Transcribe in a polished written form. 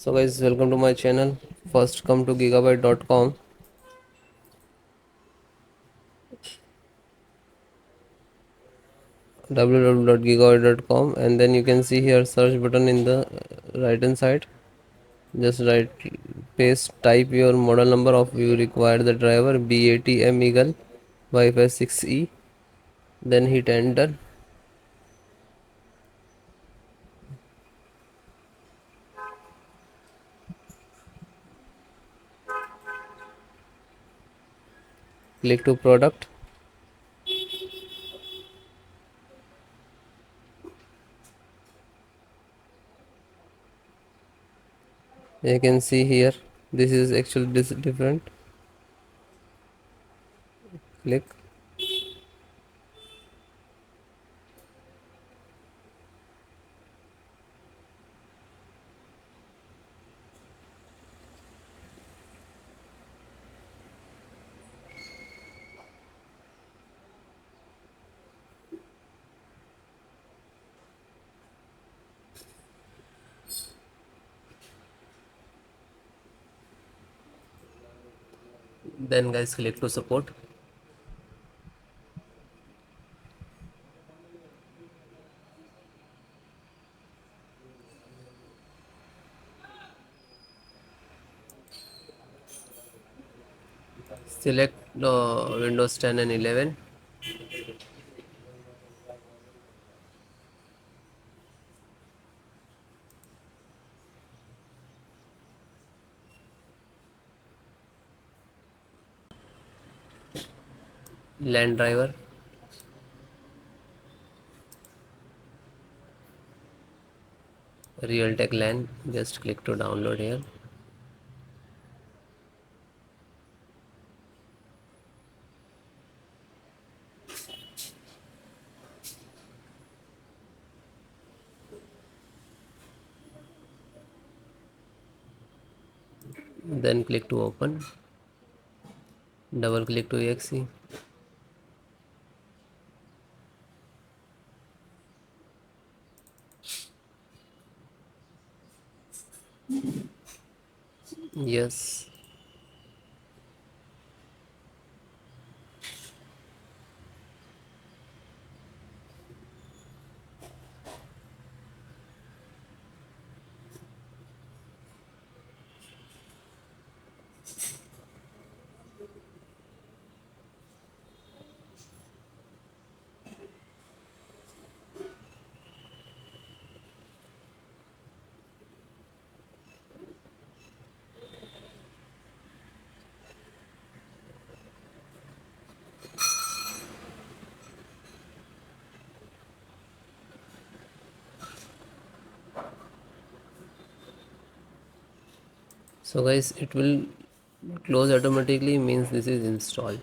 So guys, welcome to my channel. First come to gigabyte.com, www.gigabyte.com, and then you can see here search button in the right hand side. Just write, paste, type your model number of you require the driver B850M Eagle WIFI6E, then hit enter. Click to product. You can see here this is actually different. Click. Then guys, click to support. Select Windows 10 and 11. LAN driver. Realtek LAN. Just click to download here. Then click to open. Double click to exe. Yes. So guys, it will close automatically, means this is installed.